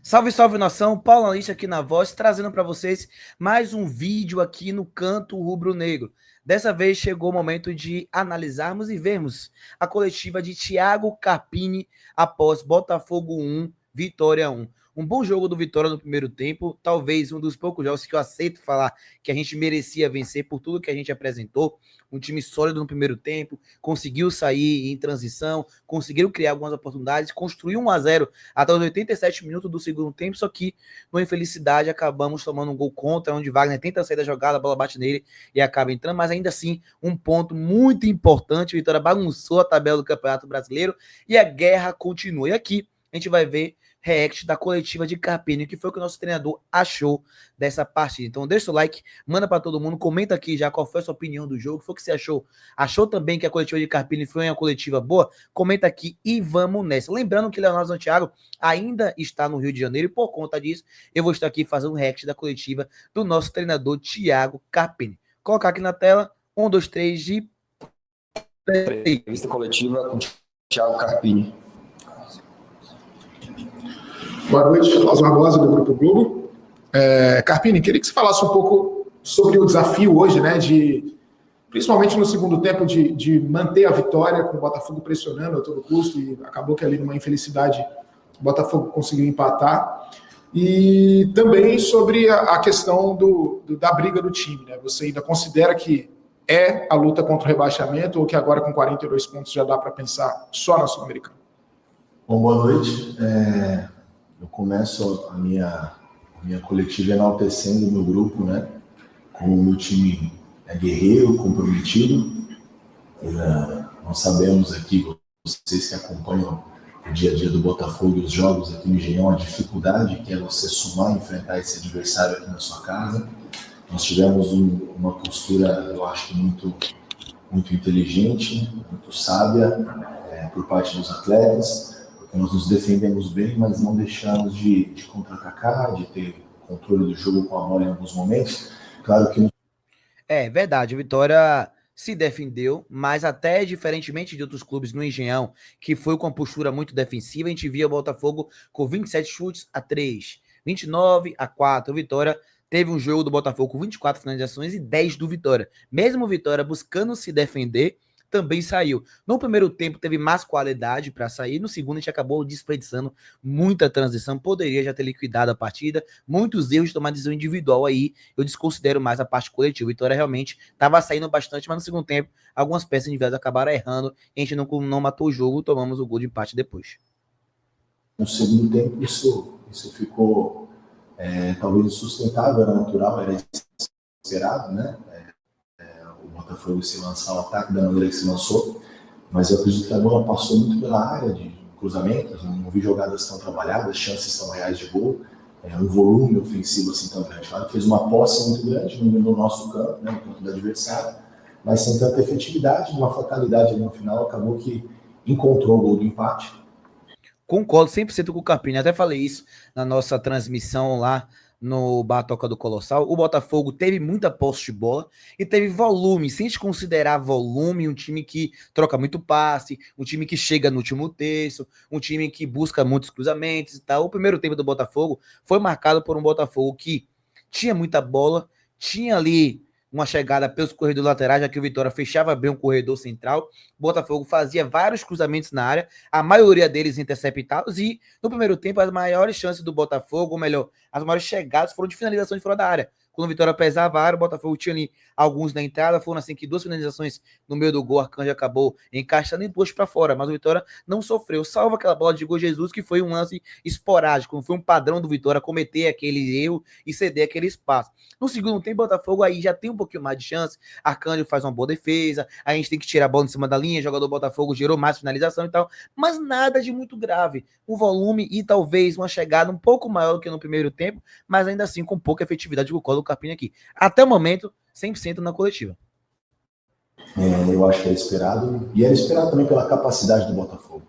Salve, salve nação, Paulo Analista aqui na voz, trazendo para vocês mais um vídeo aqui no Canto Rubro-Negro. Dessa vez chegou o momento de analisarmos e vermos a coletiva de Thiago Carpini após Botafogo 1, Vitória 1. Um bom jogo do Vitória no primeiro tempo, talvez um dos poucos jogos que eu aceito falar que a gente merecia vencer por tudo que a gente apresentou. Um time sólido no primeiro tempo, conseguiu sair em transição, conseguiu criar algumas oportunidades, construiu 1-0 até os 87 minutos do segundo tempo, só que, numa infelicidade, acabamos tomando um gol contra, onde Wagner tenta sair da jogada, a bola bate nele e acaba entrando, mas ainda assim, um ponto muito importante. O Vitória bagunçou a tabela do Campeonato Brasileiro e a guerra continua. E aqui a gente vai ver react da coletiva de Carpini, o que foi que o nosso treinador achou dessa partida. Então deixa o like, manda para todo mundo, comenta aqui já qual foi a sua opinião do jogo, o que foi que você achou? Achou também que a coletiva de Carpini foi uma coletiva boa? Comenta aqui e vamos nessa. Lembrando que Leonardo Santiago ainda está no Rio de Janeiro e por conta disso eu vou estar aqui fazendo um react da coletiva do nosso treinador Thiago Carpini. Colocar aqui na tela, 1, 2, 3 e... Entrevista coletiva com Thiago Carpini. Boa noite, Osmar Barbosa, do Grupo Globo. Carpini, queria que você falasse um pouco sobre o desafio hoje, né, principalmente no segundo tempo, de manter a vitória com o Botafogo pressionando a todo custo, e acabou que ali numa infelicidade o Botafogo conseguiu empatar. E também sobre a questão da briga do time, né? Você ainda considera que é a luta contra o rebaixamento ou que agora com 42 pontos já dá para pensar só na Sul-Americana? Bom, boa noite. Eu começo a minha coletiva enaltecendo o meu grupo, né? Como o meu time é guerreiro, comprometido. Nós sabemos aqui, vocês que acompanham o dia a dia do Botafogo e os jogos aqui no Engenhão, a dificuldade que é você somar e enfrentar esse adversário aqui na sua casa. Nós tivemos uma postura, eu acho que muito inteligente, muito sábia por parte dos atletas. Nós nos defendemos bem, mas não deixamos de contra-atacar, de ter controle do jogo com a bola em alguns momentos. Claro que... É verdade, o Vitória se defendeu, mas até diferentemente de outros clubes no Engenhão, que foi com uma postura muito defensiva, a gente via o Botafogo com 27 chutes a 3, 29 a 4. O Vitória teve um jogo do Botafogo com 24 finalizações e 10 do Vitória. Mesmo o Vitória buscando se defender, também saiu. No primeiro tempo teve mais qualidade para sair, no segundo a gente acabou desperdiçando muita transição, poderia já ter liquidado a partida, muitos erros de tomar decisão individual aí, eu desconsidero mais a parte coletiva. O Vitória realmente estava saindo bastante, mas no segundo tempo algumas peças individuais acabaram errando, e a gente não matou o jogo, tomamos o gol de empate depois. No segundo tempo isso ficou talvez insustentável, era natural, era esperado, né? O Botafogo se lançar ao ataque da maneira que se lançou, mas eu acredito que a bola passou muito pela área de cruzamentos, não vi jogadas tão trabalhadas, chances tão reais de gol, um volume ofensivo assim tão grande. Claro que fez uma posse muito grande no nosso campo, né, no campo do adversário, mas sem tanta efetividade, uma fatalidade ali no final, acabou que encontrou o gol do empate. Concordo 100% com o Carpini, até falei isso na nossa transmissão lá no Batoca do Colossal. O Botafogo teve muita posse de bola e teve volume, sem se considerar volume, um time que troca muito passe, um time que chega no último terço, um time que busca muitos cruzamentos e tal. O primeiro tempo do Botafogo foi marcado por um Botafogo que tinha muita bola, tinha ali uma chegada pelos corredores laterais, já que o Vitória fechava bem o corredor central. O Botafogo fazia vários cruzamentos na área, a maioria deles interceptados, e no primeiro tempo as maiores chances do Botafogo, ou melhor, as maiores chegadas foram de finalização de fora da área. Quando o Vitória pesava a área, o Botafogo tinha ali alguns na entrada, foram assim que 2 finalizações no meio do gol, Arcanjo acabou encaixando e pôs para fora, mas o Vitória não sofreu, salvo aquela bola de Gol Jesus, que foi um lance esporádico, foi um padrão do Vitória cometer aquele erro e ceder aquele espaço. No segundo tempo, o Botafogo aí já tem um pouquinho mais de chance, Arcanjo faz uma boa defesa, a gente tem que tirar a bola em cima da linha, o jogador do Botafogo gerou mais finalização e tal, mas nada de muito grave, um volume e talvez uma chegada um pouco maior do que no primeiro tempo, mas ainda assim com pouca efetividade, o colo do Carpini aqui. Até o momento, 100% na coletiva. Eu acho que era esperado, e era esperado também pela capacidade do Botafogo.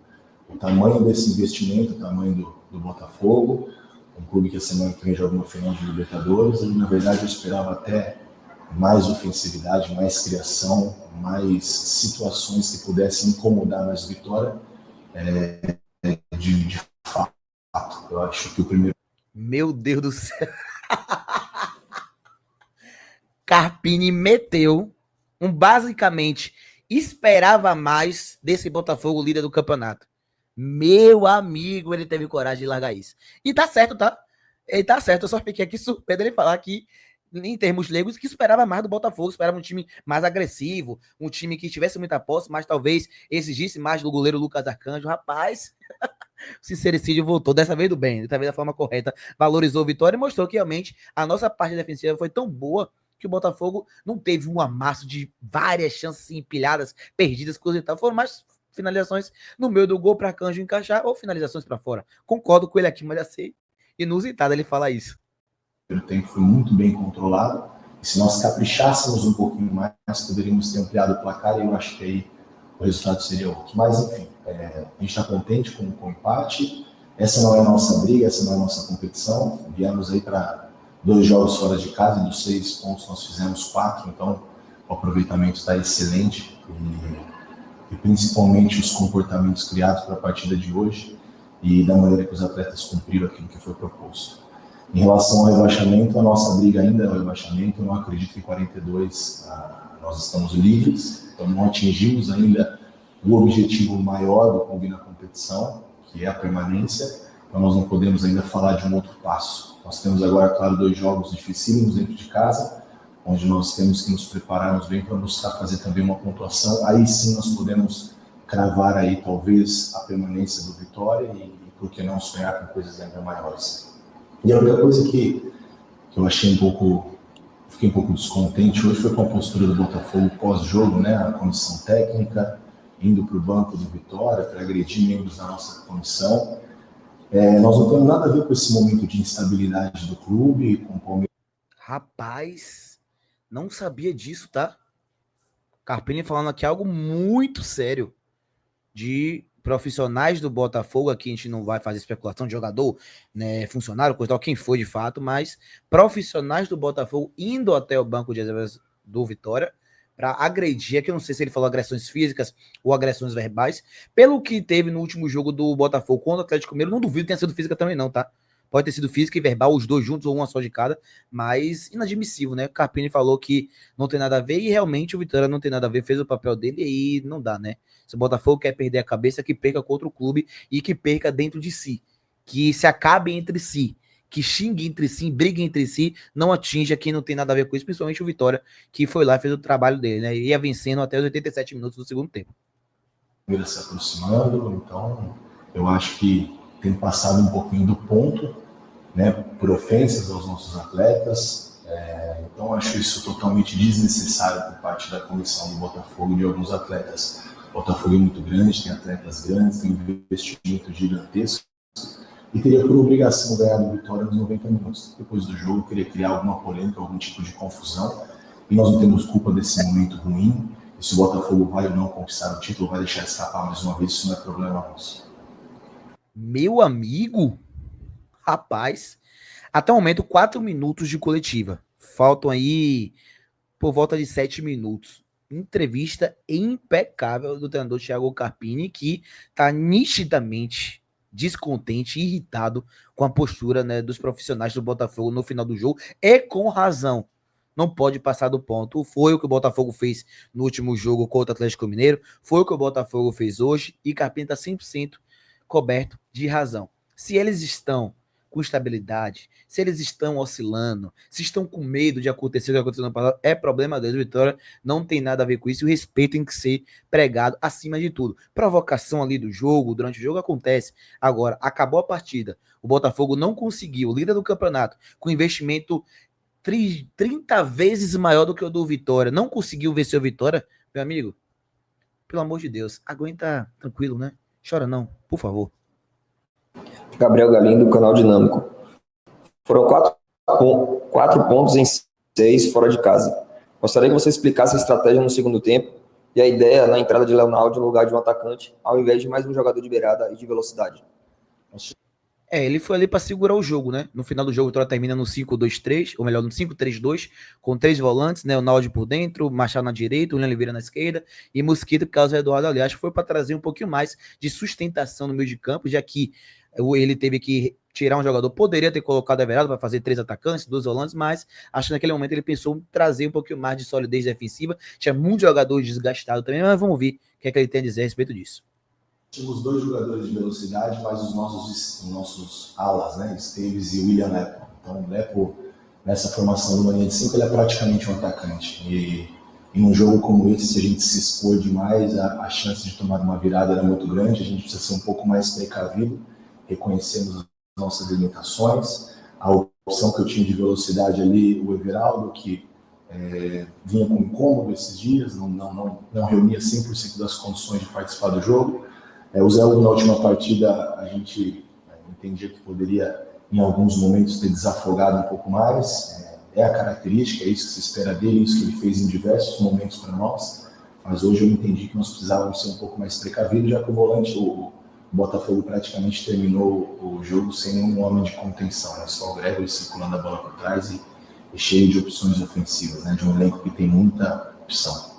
O tamanho desse investimento, o tamanho do Botafogo, um clube que a semana que vem joga uma final de Libertadores, e na verdade eu esperava até mais ofensividade, mais criação, mais situações que pudessem incomodar mais Vitória, de fato. Eu acho que o primeiro Meu Deus do céu. Carpini meteu basicamente esperava mais desse Botafogo líder do campeonato. Meu amigo, ele teve coragem de largar isso. E tá certo, tá? Ele tá certo, eu só fiquei aqui surpreso ele falar que, em termos leigos, que esperava mais do Botafogo, esperava um time mais agressivo, um time que tivesse muita posse, mas talvez exigisse mais do goleiro Lucas Arcanjo. Rapaz, o sincericídio voltou, dessa vez do bem, dessa vez da forma correta, valorizou a vitória e mostrou que realmente a nossa parte defensiva foi tão boa que o Botafogo não teve um amasso de várias chances empilhadas, perdidas, coisa e tal. Foram mais finalizações no meio do gol para Arcanjo encaixar ou finalizações para fora. Concordo com ele aqui, mas achei inusitado ele falar isso. O tempo foi muito bem controlado. E se nós caprichássemos um pouquinho mais, poderíamos ter ampliado o placar e eu acho que aí o resultado seria outro. Mas, enfim, a gente está contente com o empate. Essa não é a nossa briga, essa não é a nossa competição. Viemos aí para 2 jogos fora de casa, e dos 6 pontos nós fizemos 4, então o aproveitamento está excelente. E principalmente os comportamentos criados para a partida de hoje e da maneira que os atletas cumpriram aquilo que foi proposto. Em relação ao rebaixamento, a nossa briga ainda é o rebaixamento. Eu não acredito que em 42 nós estamos livres, então não atingimos ainda o objetivo maior do clube na competição, que é a permanência, então nós não podemos ainda falar de um outro passo. Nós temos agora, claro, 2 jogos dificílimos dentro de casa, onde nós temos que nos prepararmos bem para buscar fazer também uma pontuação. Aí sim nós podemos cravar aí talvez a permanência do Vitória e por que não sonhar com coisas ainda maiores. E a única coisa que eu achei fiquei um pouco descontente hoje foi com a postura do Botafogo pós-jogo, né? A comissão técnica indo para o banco do Vitória para agredir membros da nossa comissão. Nós não temos nada a ver com esse momento de instabilidade do clube, com o Palmeiras. Rapaz, não sabia disso, tá? Carpini falando aqui algo muito sério de profissionais do Botafogo. Aqui a gente não vai fazer especulação de jogador, né, funcionário, coisa tal, quem foi de fato, mas profissionais do Botafogo indo até o banco de reservas do Vitória para agredir, aqui eu não sei se ele falou agressões físicas ou agressões verbais, pelo que teve no último jogo do Botafogo contra o Atlético Mineiro, não duvido que tenha sido física também não, tá? Pode ter sido física e verbal, os dois juntos ou uma só de cada, mas inadmissível, né? O Carpini falou que não tem nada a ver e realmente o Vitória não tem nada a ver, fez o papel dele e não dá, né? Se o Botafogo quer perder a cabeça, que perca contra o clube e que perca dentro de si, que se acabe entre si, que xingue entre si, brigue entre si, não atinja quem não tem nada a ver com isso, principalmente o Vitória, que foi lá e fez o trabalho dele, né? Ia vencendo até os 87 minutos do segundo tempo. Se aproximando, então eu acho que tem passado um pouquinho do ponto, né, por ofensas aos nossos atletas. Então acho isso totalmente desnecessário por parte da comissão do Botafogo e de alguns atletas. O Botafogo é muito grande, tem atletas grandes, tem um investimento gigantesco e teria por obrigação ganhar do Vitória nos 90 minutos. Depois do jogo, queria criar alguma polêmica, algum tipo de confusão, e nós não temos culpa desse momento ruim. E se o Botafogo vai ou não conquistar o título, vai deixar escapar mais uma vez, isso não é problema nosso. Meu amigo, rapaz, até o momento 4 minutos de coletiva, faltam aí por volta de 7 minutos. Entrevista impecável do treinador Thiago Carpini, que tá nitidamente descontente, irritado com a postura, né, dos profissionais do Botafogo no final do jogo, e com razão. Não pode passar do ponto. Foi o que o Botafogo fez no último jogo contra o Atlético Mineiro, foi o que o Botafogo fez hoje, e Carpini está 100% coberto de razão. Se eles estão com estabilidade, se eles estão oscilando, se estão com medo de acontecer o que aconteceu no passado, é problema deles. Vitória não tem nada a ver com isso, e o respeito tem que ser pregado acima de tudo. Provocação ali do jogo, durante o jogo, acontece. Agora, acabou a partida, o Botafogo não conseguiu, líder do campeonato, com investimento 30 vezes maior do que o do Vitória, não conseguiu vencer o Vitória, meu amigo, pelo amor de Deus, aguenta tranquilo, né? Chora não, por favor. Gabriel Galindo, do canal Dinâmico. Foram 4 pontos em 6 fora de casa. Gostaria que você explicasse a estratégia no segundo tempo e a ideia na entrada de Leonardo no lugar de um atacante, ao invés de mais um jogador de beirada e de velocidade. Ele foi ali para segurar o jogo, né? No final do jogo, o Vitória termina no 5-2-3, ou melhor, no 5-3-2, com 3 volantes, né? O Naldi por dentro, Machado na direita, o William Oliveira na esquerda e Mosquito por causa do Eduardo ali. Acho que foi para trazer um pouquinho mais de sustentação no meio de campo, já que ele teve que tirar um jogador. Poderia ter colocado o Everaldo para fazer 3 atacantes, 2 volantes, mas acho que naquele momento ele pensou em trazer um pouquinho mais de solidez defensiva. Tinha muitos jogadores desgastados também, mas vamos ver o que é que ele tem a dizer a respeito disso. Tínhamos 2 jogadores de velocidade, mas os nossos alas, né, Esteves e William Lepo. Então, o Lepo, nessa formação do linha de 5, ele é praticamente um atacante. E em um jogo como esse, se a gente se expor demais, a chance de tomar uma virada era muito grande. A gente precisa ser um pouco mais precavido, reconhecemos as nossas limitações. A opção que eu tinha de velocidade ali, o Everaldo, que vinha com incômodo esses dias, não reunia 100% das condições de participar do jogo. O Zé Hugo, na última partida, a gente entendia que poderia, em alguns momentos, ter desafogado um pouco mais. É a característica, é isso que se espera dele, isso que ele fez em diversos momentos para nós. Mas hoje eu entendi que nós precisávamos ser um pouco mais precavidos, já que o volante, o Botafogo, praticamente terminou o jogo sem nenhum homem de contenção, né? Só o Gregory circulando a bola por trás e cheio de opções ofensivas, né? De um elenco que tem muita opção.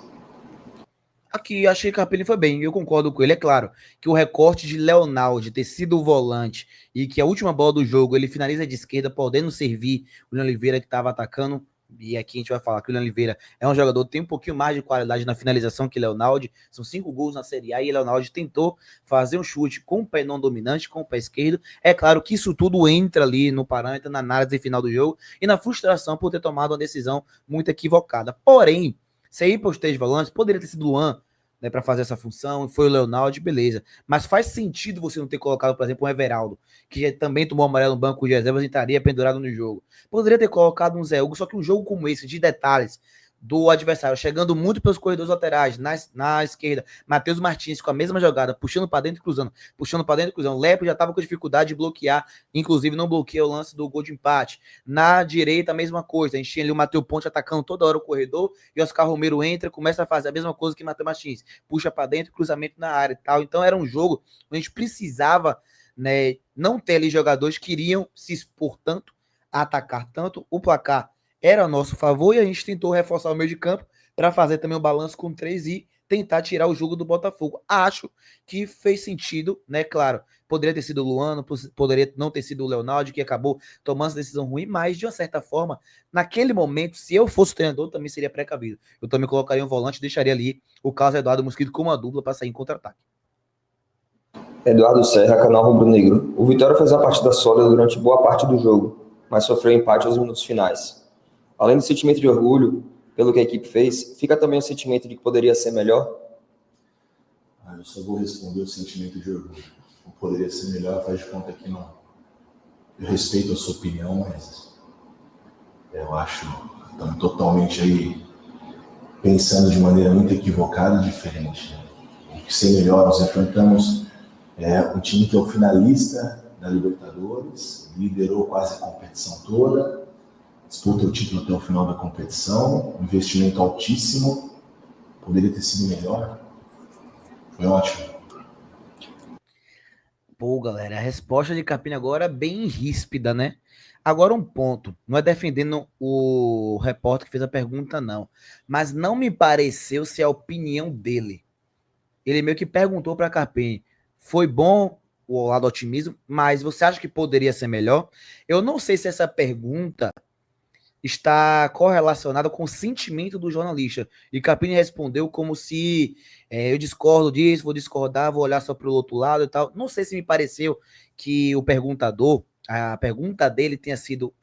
Aqui, achei que o Carpini foi bem, eu concordo com ele. É claro que o recorte de Leonardo ter sido o volante e que a última bola do jogo ele finaliza de esquerda, podendo servir o William Oliveira que estava atacando. E aqui a gente vai falar que o William Oliveira é um jogador que tem um pouquinho mais de qualidade na finalização que Leonardo. São 5 gols na Série A e Leonardo tentou fazer um chute com o pé não dominante, com o pé esquerdo. É claro que isso tudo entra ali no parâmetro, na análise final do jogo e na frustração por ter tomado uma decisão muito equivocada. Porém, se ir para os 3 volantes, poderia ter sido o Luan, né, para fazer essa função, foi o Leonardo, beleza. Mas faz sentido você não ter colocado, por exemplo, um Everaldo, que também tomou amarelo no banco de reservas e estaria pendurado no jogo. Poderia ter colocado um Zé Hugo, só que um jogo como esse, de detalhes, do adversário, chegando muito pelos corredores laterais, na esquerda, Matheus Martins com a mesma jogada, puxando para dentro e cruzando, Lepo já estava com dificuldade de bloquear, inclusive não bloqueia o lance do gol de empate. Na direita, a mesma coisa, a gente tinha ali o Matheus Ponte atacando toda hora o corredor, e Oscar Romero entra, começa a fazer a mesma coisa que Matheus Martins, puxa para dentro, cruzamento na área e tal. Então era um jogo onde a gente precisava, né, não ter ali jogadores que iriam se expor tanto, atacar tanto, o placar era a nosso favor e a gente tentou reforçar o meio de campo para fazer também o balanço com 3 e tentar tirar o jogo do Botafogo. Acho que fez sentido, né? Claro, poderia ter sido o Luano, poderia não ter sido o Leonardo, que acabou tomando essa decisão ruim, mas de uma certa forma, naquele momento, se eu fosse treinador, também seria precavido. Eu também colocaria um volante e deixaria ali o Carlos Eduardo Mosquito com uma dupla para sair em contra-ataque. Eduardo Serra, canal Rubro Negro. O Vitória fez a partida sólida durante boa parte do jogo, mas sofreu empate aos minutos finais. Além do sentimento de orgulho pelo que a equipe fez, fica também o sentimento de que poderia ser melhor? Eu só vou responder o sentimento de orgulho. O poderia ser melhor, faz de conta que não. Eu respeito a sua opinião, mas eu acho que estamos totalmente aí pensando de maneira muito equivocada e diferente. O que ser melhor, nós enfrentamos um time que é o finalista da Libertadores, liderou quase a competição toda, disputa o título até o final da competição, investimento altíssimo, poderia ter sido melhor. Foi ótimo. Pô, galera, a resposta de Carpini agora é bem ríspida, né? Agora um ponto, não é defendendo o repórter que fez a pergunta, não, mas não me pareceu ser a opinião dele. Ele meio que perguntou para Carpini, foi bom o lado do otimismo, mas você acha que poderia ser melhor? Eu não sei se essa pergunta está correlacionada com o sentimento do jornalista. E Carpini respondeu como se eu discordo disso, vou discordar, vou olhar só para o outro lado e tal. Não sei se me pareceu que o perguntador, a pergunta dele tenha sido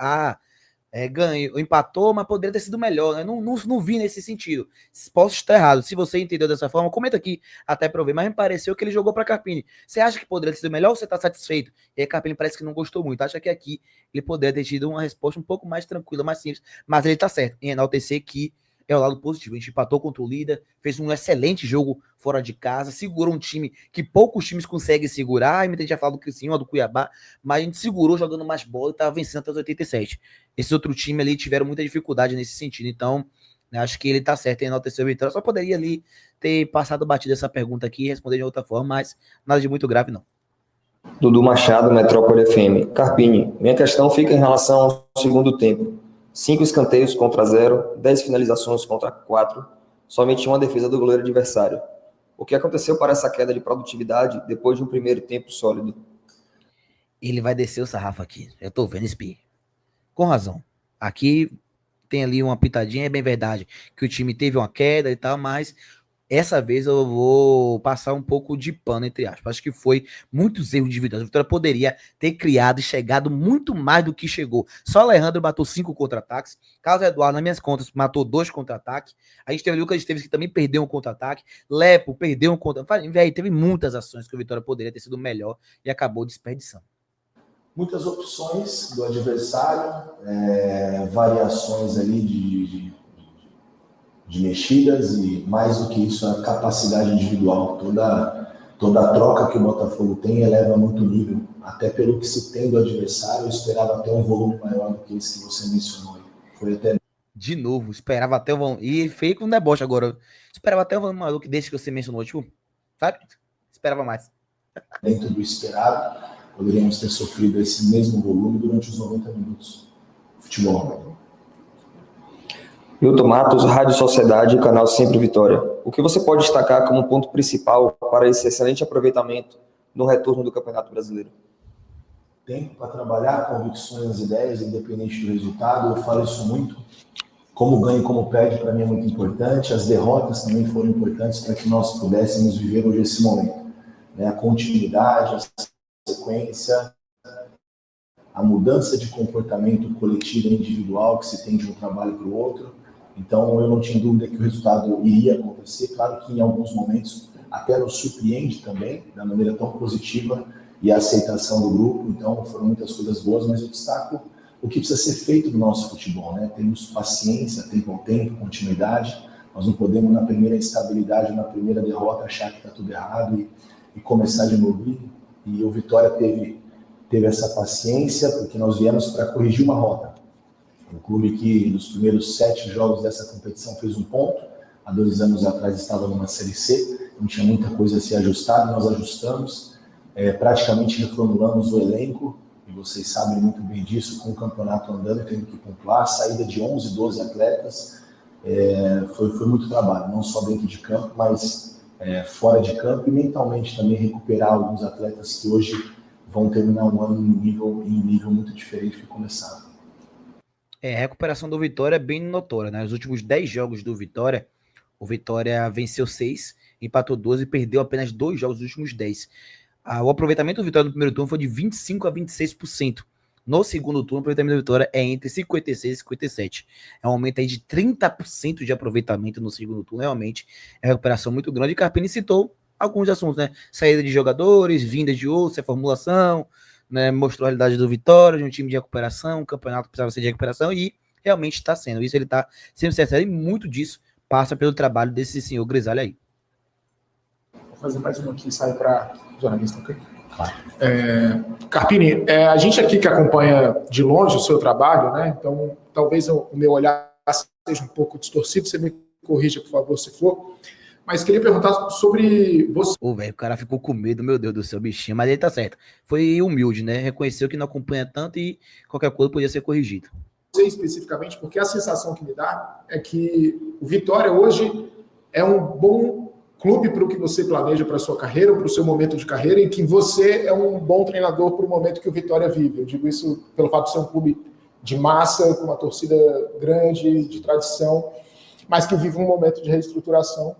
ganhou, empatou, mas poderia ter sido melhor, né? Não vi nesse sentido. Posso estar errado. Se você entendeu dessa forma, comenta aqui até para eu ver. Mas me pareceu que ele jogou para Carpini. Você acha que poderia ter sido melhor ou você está satisfeito? E aí Carpini parece que não gostou muito. Acha que aqui ele poderia ter tido uma resposta um pouco mais tranquila, mais simples. Mas ele está certo em enaltecer que é o lado positivo. A gente empatou contra o líder, fez um excelente jogo fora de casa, segurou um time que poucos times conseguem segurar. A gente já falou do Criciúma, do Cuiabá, mas a gente segurou jogando mais bola e estava vencendo até os 87. Esse outro time ali tiveram muita dificuldade nesse sentido. Então, acho que ele está certo em enaltecer o Vitória. Só poderia ali ter passado batido essa pergunta aqui e responder de outra forma, mas nada de muito grave, não. Dudu Machado, Metrópole FM. Carpini, minha questão fica em relação ao segundo tempo. 5 escanteios contra 0, 10 finalizações contra 4, somente uma defesa do goleiro adversário. O que aconteceu para essa queda de produtividade depois de um primeiro tempo sólido? Ele vai descer o sarrafo aqui. Eu tô vendo esse. Com razão. Aqui tem ali uma pitadinha, é bem verdade que o time teve uma queda e tal, mas essa vez eu vou passar um pouco de pano, entre aspas. Acho que foi muitos erros individuais. A Vitória poderia ter criado e chegado muito mais do que chegou. Só o Alejandro matou 5 contra-ataques. Carlos Eduardo, nas minhas contas, matou 2 contra-ataques. A gente teve o Lucas Esteves, que também perdeu um contra-ataque. Lepo perdeu um contra-ataque. Véi, teve muitas ações que o Vitória poderia ter sido melhor e acabou desperdiçando. Muitas opções do adversário, variações ali de mexidas e, mais do que isso, a capacidade individual. Toda a troca que o Botafogo tem eleva muito o nível, até pelo que se tem do adversário. Eu esperava até um volume maior do que esse que você mencionou. Foi até... De novo, esperava até o volume. E feio com um deboche agora. Esperava até o volume maior do que desde que você mencionou. Tipo, sabe? Esperava mais. Dentro do esperado, poderíamos ter sofrido esse mesmo volume durante os 90 minutos. Futebol. Milton Matos, Rádio Sociedade, canal Sempre Vitória. O que você pode destacar como ponto principal para esse excelente aproveitamento no retorno do Campeonato Brasileiro? Tempo para trabalhar, convicções, ideias, independente do resultado. Eu falo isso muito. Como ganho, como perde, para mim é muito importante. As derrotas também foram importantes para que nós pudéssemos viver hoje esse momento. A continuidade, a sequência, a mudança de comportamento coletivo e individual que se tem de um trabalho para o outro. Então, eu não tinha dúvida que o resultado iria acontecer. Claro que em alguns momentos até nos surpreende também, da maneira tão positiva, e a aceitação do grupo. Então, foram muitas coisas boas, mas eu destaco o que precisa ser feito no nosso futebol, né? Temos paciência, tempo ao tempo, continuidade. Nós não podemos, na primeira instabilidade, na primeira derrota, achar que está tudo errado e começar de novo. E o Vitória teve essa paciência, porque nós viemos para corrigir uma rota. Um clube que nos primeiros 7 jogos dessa competição fez 1 ponto, há 2 anos atrás estava numa Série C, não tinha muita coisa a ser ajustada, nós ajustamos, praticamente reformulamos o elenco, e vocês sabem muito bem disso, com o campeonato andando, tendo que pontuar, saída de 11, 12 atletas, foi muito trabalho, não só dentro de campo, mas fora de campo, e mentalmente também recuperar alguns atletas que hoje vão terminar um ano em um nível muito diferente que começaram. A recuperação do Vitória é bem notória, né? Os últimos 10 jogos do Vitória, o Vitória venceu 6, empatou 12 e perdeu apenas 2 jogos dos últimos 10. O aproveitamento do Vitória no primeiro turno foi de 25% a 26%. No segundo turno, o aproveitamento da Vitória é entre 56% e 57%. É um aumento aí de 30% de aproveitamento no segundo turno. Realmente é uma recuperação muito grande. E Carpini citou alguns assuntos, né? Saída de jogadores, vinda de outros, reformulação, né? Mostrou a realidade do Vitória, de um time de recuperação, o campeonato precisava ser de recuperação e realmente está sendo. Isso ele está sendo sincero e muito disso passa pelo trabalho desse senhor Grisalho aí. Vou fazer mais uma aqui, sai para jornalista, ok? Claro. Carpini, a gente aqui que acompanha de longe o seu trabalho, né? Então talvez o meu olhar seja um pouco distorcido, você me corrija, por favor, se for. Mas queria perguntar sobre você. Velho, o cara ficou com medo, meu Deus do céu, bichinho. Mas ele tá certo. Foi humilde, né? Reconheceu que não acompanha tanto e qualquer coisa podia ser corrigido. Você especificamente, porque a sensação que me dá é que o Vitória hoje é um bom clube para o que você planeja para a sua carreira, para o seu momento de carreira, e que você é um bom treinador para o momento que o Vitória vive. Eu digo isso pelo fato de ser um clube de massa, com uma torcida grande, de tradição, mas que vive um momento de reestruturação.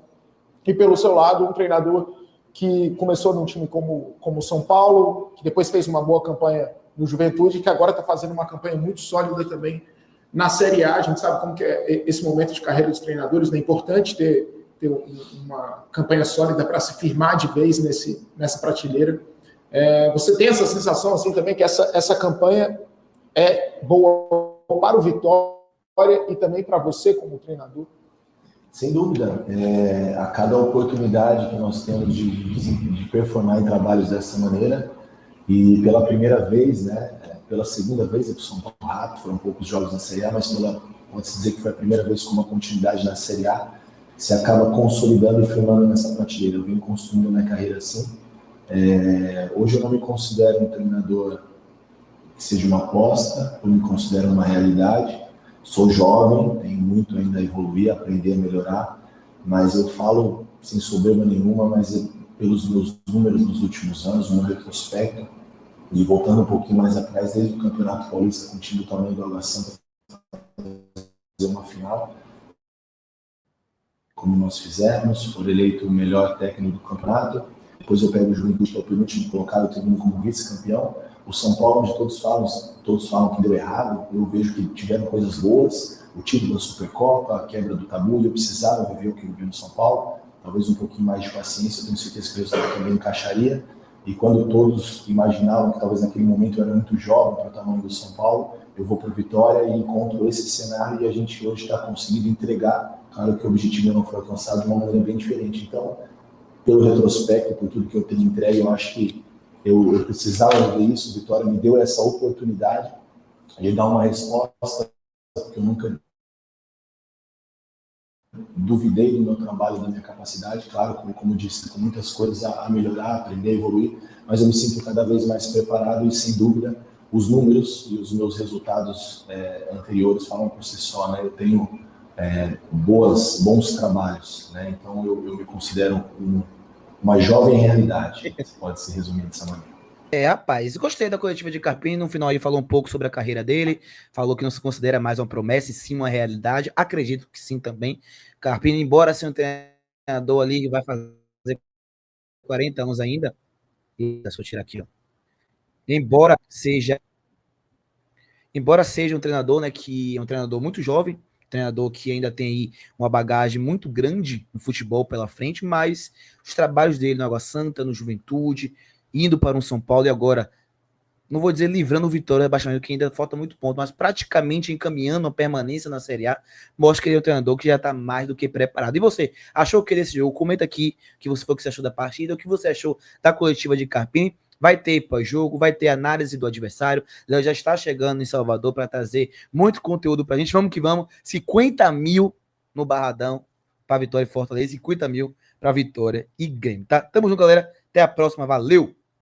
E pelo seu lado, um treinador que começou num time como o São Paulo, que depois fez uma boa campanha no Juventude, que agora está fazendo uma campanha muito sólida também na Série A. A gente sabe como que é esse momento de carreira dos treinadores, né? É importante ter uma campanha sólida para se firmar de vez nessa prateleira. Você tem essa sensação assim também que essa campanha é boa para o Vitória e também para você como treinador? Sem dúvida, a cada oportunidade que nós temos de performar em trabalhos dessa maneira, e pela primeira vez, né, pela segunda vez, o São Paulo rápido, foram poucos jogos na Série A, mas pode-se dizer que foi a primeira vez com uma continuidade na Série A, se acaba consolidando e firmando nessa prateleira. Eu venho construindo minha carreira assim. Hoje eu não me considero um treinador que seja uma aposta, eu me considero uma realidade. Sou jovem, tenho muito ainda a evoluir, a aprender, a melhorar, mas eu falo sem soberba nenhuma, mas pelos meus números nos últimos anos, no retrospecto, E voltando um pouquinho mais atrás, desde o Campeonato Paulista, com o time do tamanho do Água Santa, fazer uma final, como nós fizemos, for eleito o melhor técnico do campeonato. Depois eu pego o Juventude, que é o penúltimo colocado, termino como vice-campeão. O São Paulo, onde todos falam que deu errado, eu vejo que tiveram coisas boas, o título da Supercopa, a quebra do tabu, e eu precisava viver o que eu vivi no São Paulo, talvez um pouquinho mais de paciência, eu tenho certeza que o resultado também encaixaria. E quando todos imaginavam que talvez naquele momento eu era muito jovem para o tamanho do São Paulo, eu vou para a Vitória e encontro esse cenário e a gente hoje está conseguindo entregar. Claro que o objetivo não foi alcançado de uma maneira bem diferente. Então, pelo retrospecto, por tudo que eu tenho entregue, eu acho que eu precisava ver isso. A Vitória me deu essa oportunidade de dar uma resposta, porque eu nunca duvidei do meu trabalho, da minha capacidade, claro, como disse, com muitas coisas a melhorar, aprender, evoluir, mas eu me sinto cada vez mais preparado e, sem dúvida, os números e os meus resultados anteriores falam por si só, né? Eu tenho bons trabalhos, né? Então eu me considero uma jovem realidade, pode se resumir dessa maneira. Rapaz, gostei da coletiva de Carpini. No final, ele falou um pouco sobre a carreira dele, falou que não se considera mais uma promessa e sim uma realidade. Acredito que sim também. Carpini, embora seja um treinador ali que vai fazer 40 anos ainda, deixa eu tirar aqui, ó. Embora seja um treinador, né, que é um treinador muito jovem, treinador que ainda tem aí uma bagagem muito grande no futebol pela frente, mas os trabalhos dele no Água Santa, no Juventude, indo para um São Paulo e agora, não vou dizer livrando o Vitória rebaixamento, que ainda falta muito ponto, mas praticamente encaminhando a permanência na Série A, mostra que ele é um treinador que já está mais do que preparado. E você, achou que desse jogo? Comenta aqui o que você achou da partida, o que você achou da coletiva de Carpini. Vai ter pós-jogo, vai ter análise do adversário. Léo já está chegando em Salvador para trazer muito conteúdo para a gente. Vamos que vamos. 50 mil no Barradão para Vitória e Fortaleza, 50 mil para Vitória e Grêmio, tá? Tamo junto, galera. Até a próxima. Valeu!